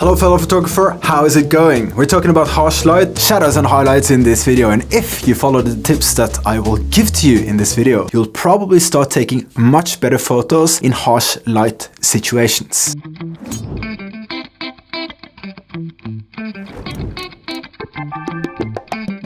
Hello fellow photographer, how is it going? We're talking about harsh light, shadows and highlights in this video, and if you follow the tips that I will give to you in this video, you'll probably start taking much better photos in harsh light situations.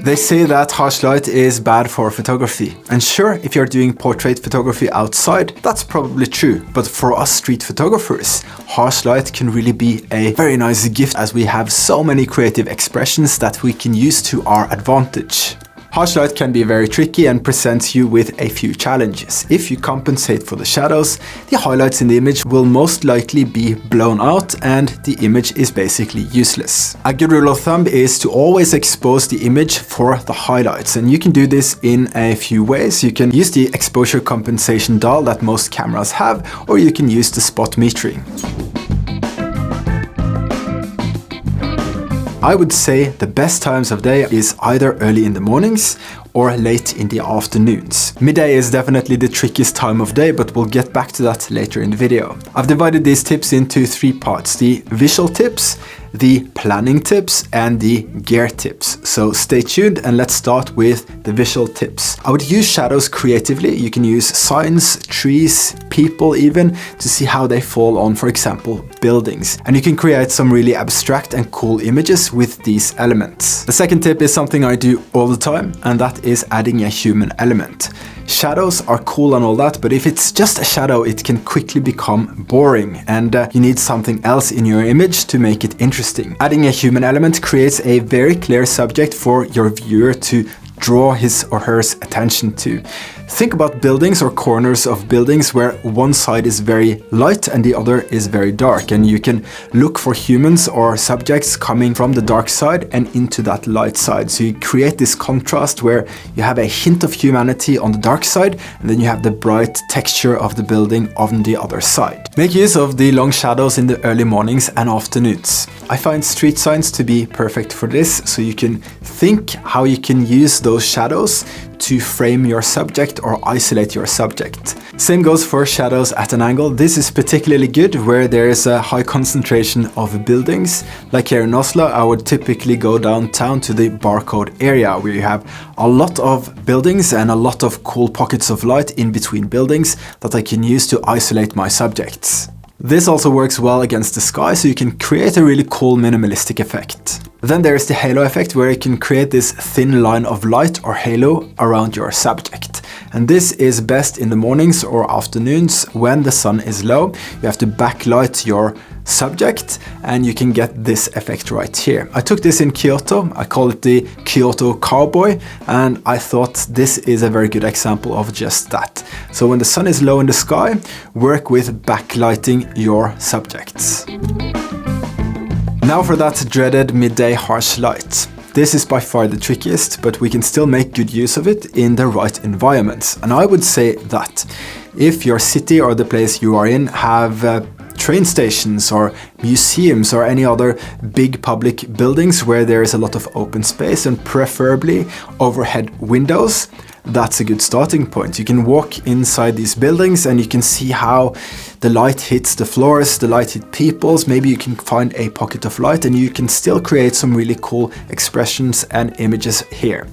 They say that harsh light is bad for photography. And sure, if you're doing portrait photography outside, that's probably true. But for us street photographers, harsh light can really be a very nice gift as we have so many creative expressions that we can use to our advantage. Harsh light can be very tricky and presents you with a few challenges. If you compensate for the shadows, the highlights in the image will most likely be blown out and the image is basically useless. A good rule of thumb is to always expose the image for the highlights, and you can do this in a few ways. You can use the exposure compensation dial that most cameras have, or you can use the spot metering. I would say the best times of day is either early in the mornings or late in the afternoons. Midday is definitely the trickiest time of day, but we'll get back to that later in the video. I've divided these tips into three parts: the visual tips, the planning tips, and the gear tips. So stay tuned and let's start with the visual tips. I would use shadows creatively. You can use signs, trees, people even, to see how they fall on, for example, buildings. And you can create some really abstract and cool images with these elements. The second tip is something I do all the time, and that is adding a human element. Shadows are cool and all that, but if it's just a shadow, it can quickly become boring, and you need something else in your image to make it interesting. Adding a human element creates a very clear subject for your viewer to draw his or her attention to. Think about buildings or corners of buildings where one side is very light and the other is very dark, and you can look for humans or subjects coming from the dark side and into that light side. So you create this contrast where you have a hint of humanity on the dark side and then you have the bright texture of the building on the other side. Make use of the long shadows in the early mornings and afternoons. I find street signs to be perfect for this, so you can think how you can use those shadows to frame your subject or isolate your subject. Same goes for shadows at an angle. This is particularly good where there is a high concentration of buildings. Like here in Oslo, I would typically go downtown to the barcode area where you have a lot of buildings and a lot of cool pockets of light in between buildings that I can use to isolate my subjects. This also works well against the sky, so you can create a really cool minimalistic effect. Then there is the halo effect, where you can create this thin line of light or halo around your subject. And this is best in the mornings or afternoons when the sun is low. You have to backlight your subject and you can get this effect right here. I took this in Kyoto. I call it the Kyoto Cowboy, and I thought this is a very good example of just that. So when the sun is low in the sky, work with backlighting your subjects. Now for that dreaded midday harsh light. This is by far the trickiest, but we can still make good use of it in the right environments. And I would say that if your city or the place you are in have train stations or museums or any other big public buildings where there is a lot of open space and preferably overhead windows, that's a good starting point. You can walk inside these buildings and you can see how the light hits the floors, the light hits peoples. Maybe you can find a pocket of light and you can still create some really cool expressions and images here.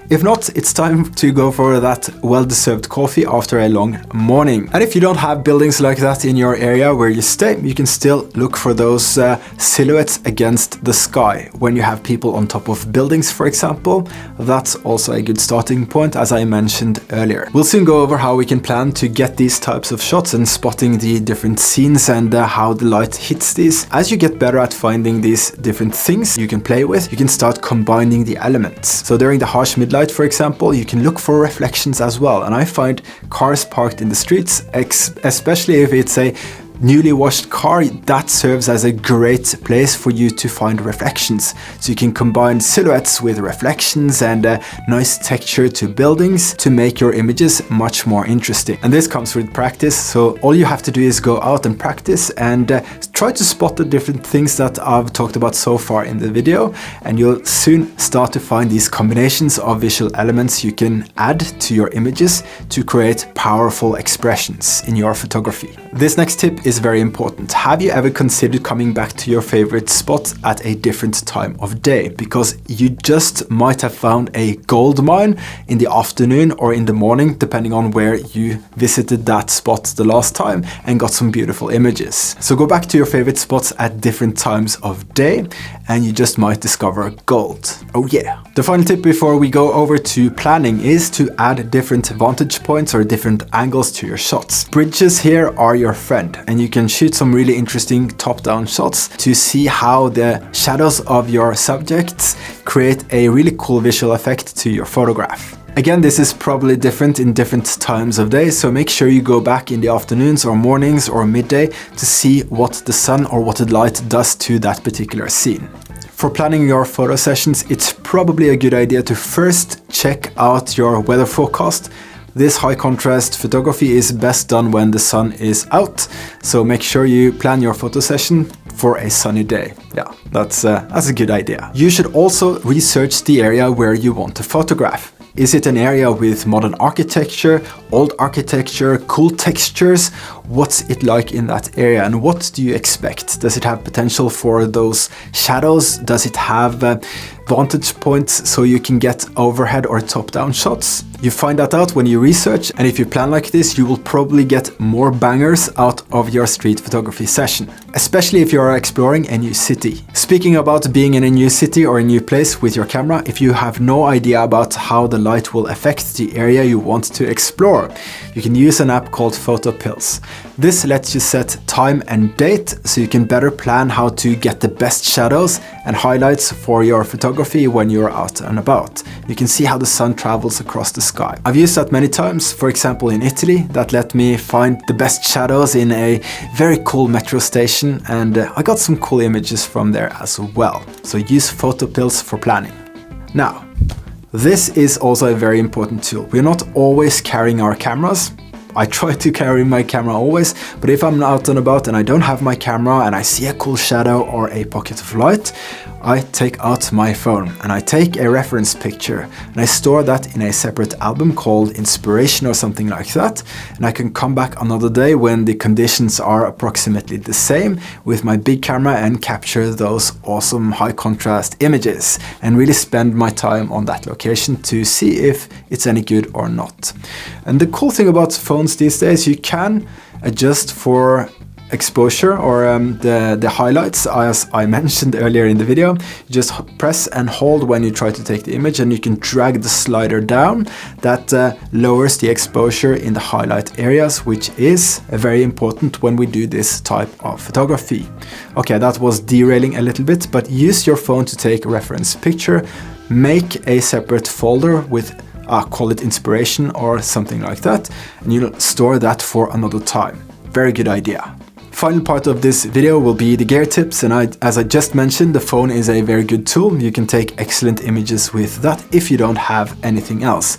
If not, it's time to go for that well-deserved coffee after a long morning. And if you don't have buildings like that in your area where you stay, you can still look for those silhouettes against the sky. When you have people on top of buildings, for example, that's also a good starting point, as I mentioned earlier. We'll soon go over how we can plan to get these types of shots and spotting the different scenes and how the light hits these. As you get better at finding these different things you can play with, you can start combining the elements. So during the harsh midlight, for example, you can look for reflections as well. And I find cars parked in the streets, especially if it's a newly washed car, that serves as a great place for you to find reflections. So you can combine silhouettes with reflections and a nice texture to buildings to make your images much more interesting. And this comes with practice, so all you have to do is go out and practice and try to spot the different things that I've talked about so far in the video, and you'll soon start to find these combinations of visual elements you can add to your images to create powerful expressions in your photography. This next tip is is very important. Have you ever considered coming back to your favorite spot at a different time of day? Because you just might have found a gold mine in the afternoon or in the morning, depending on where you visited that spot the last time, and got some beautiful images. So go back to your favorite spots at different times of day and you just might discover gold. Oh yeah. The final tip before we go over to planning is to add different vantage points or different angles to your shots. Bridges here are your friend, and you can shoot some really interesting top-down shots to see how the shadows of your subjects create a really cool visual effect to your photograph. Again, this is probably different in different times of day, so make sure you go back in the afternoons or mornings or midday to see what the sun or what the light does to that particular scene. For planning your photo sessions, it's probably a good idea to first check out your weather forecast. This high contrast photography is best done when the sun is out, so make sure you plan your photo session for a sunny day. Yeah, that's a good idea. You should also research the area where you want to photograph. Is it an area with modern architecture, old architecture, cool textures? What's it like in that area, and what do you expect? Does it have potential for those shadows? Does it have vantage points so you can get overhead or top-down shots? You find that out when you research, and if you plan like this, you will probably get more bangers out of your street photography session, especially if you are exploring a new city. Speaking about being in a new city or a new place with your camera, if you have no idea about how the light will affect the area you want to explore, you can use an app called PhotoPills. This lets you set time and date so you can better plan how to get the best shadows and highlights for your photography when you're out and about. You can see how the sun travels across the sky. I've used that many times, for example in Italy. That let me find the best shadows in a very cool metro station, and I got some cool images from there as well. So use PhotoPills for planning. Now, this is also a very important tool. We're not always carrying our cameras. I try to carry my camera always, but if I'm out and about and I don't have my camera and I see a cool shadow or a pocket of light, I take out my phone and I take a reference picture and I store that in a separate album called Inspiration or something like that, and I can come back another day when the conditions are approximately the same with my big camera and capture those awesome high contrast images and really spend my time on that location to see if it's any good or not. And the cool thing about phones these days, you can adjust for exposure or the highlights, as I mentioned earlier in the video. You just press and hold when you try to take the image, and you can drag the slider down. That lowers the exposure in the highlight areas, which is very important when we do this type of photography. Okay, that was derailing a little bit, but use your phone to take a reference picture. Make a separate folder with call it Inspiration or something like that, and you'll store that for another time. Very good idea. Final part of this video will be the gear tips, and as I just mentioned, the phone is a very good tool. You can take excellent images with that if you don't have anything else.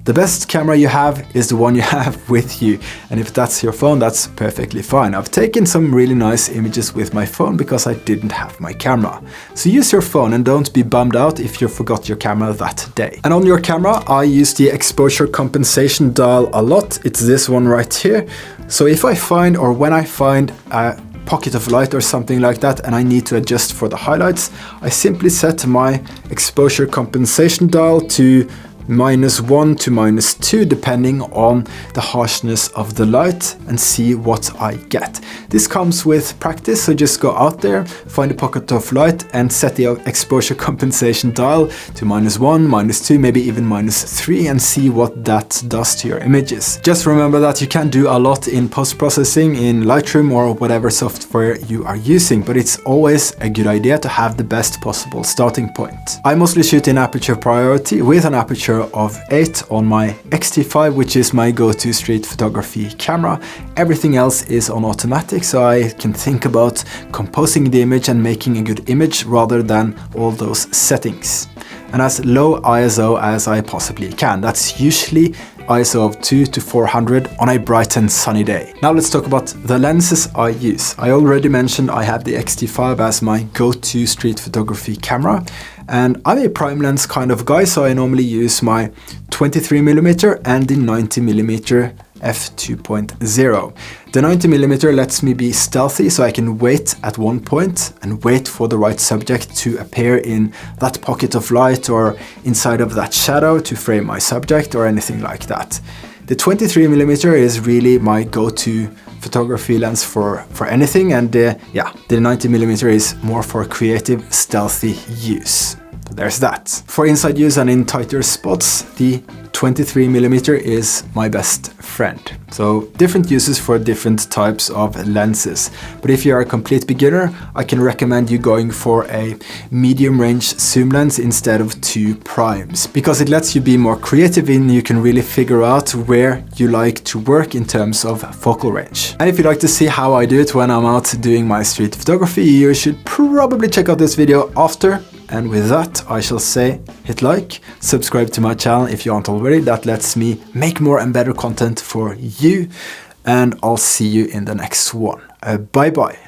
The best camera you have is the one you have with you, and if that's your phone, that's perfectly fine. I've taken some really nice images with my phone because I didn't have my camera. So use your phone and don't be bummed out if you forgot your camera that day. And on your camera, I use the exposure compensation dial a lot. It's this one right here. So if I find, or when I find a pocket of light or something like that and I need to adjust for the highlights, I simply set my exposure compensation dial to -1 to -2 depending on the harshness of the light and see what I get. This comes with practice, so just go out there, find a pocket of light and set the exposure compensation dial to -1, -2, maybe even -3 and see what that does to your images. Just remember that you can do a lot in post-processing in Lightroom or whatever software you are using, but it's always a good idea to have the best possible starting point. I mostly shoot in aperture priority with an aperture of 8 on my X-T5, which is my go-to street photography camera. Everything else is on automatic, so I can think about composing the image and making a good image rather than all those settings. And as low ISO as I possibly can. That's usually ISO of 200 to 400 on a bright and sunny day. Now let's talk about the lenses I use. I already mentioned I have the X-T5 as my go-to street photography camera, and I'm a prime lens kind of guy, so I normally use my 23mm and the 90mm f2.0. The 90mm lets me be stealthy, so I can wait at one point and wait for the right subject to appear in that pocket of light or inside of that shadow to frame my subject or anything like that. The 23mm is really my go-to photography lens for anything, and yeah, the 90mm is more for creative, stealthy use. So there's that. For inside use and in tighter spots, the 23mm is my best friend. So different uses for different types of lenses. But if you are a complete beginner, I can recommend you going for a medium range zoom lens instead of 2 primes, because it lets you be more creative and you can really figure out where you like to work in terms of focal range. And if you'd like to see how I do it when I'm out doing my street photography, you should probably check out this video after. And with that, I shall say, hit like, subscribe to my channel if you aren't already. That lets me make more and better content for you. And I'll see you in the next one. Bye bye.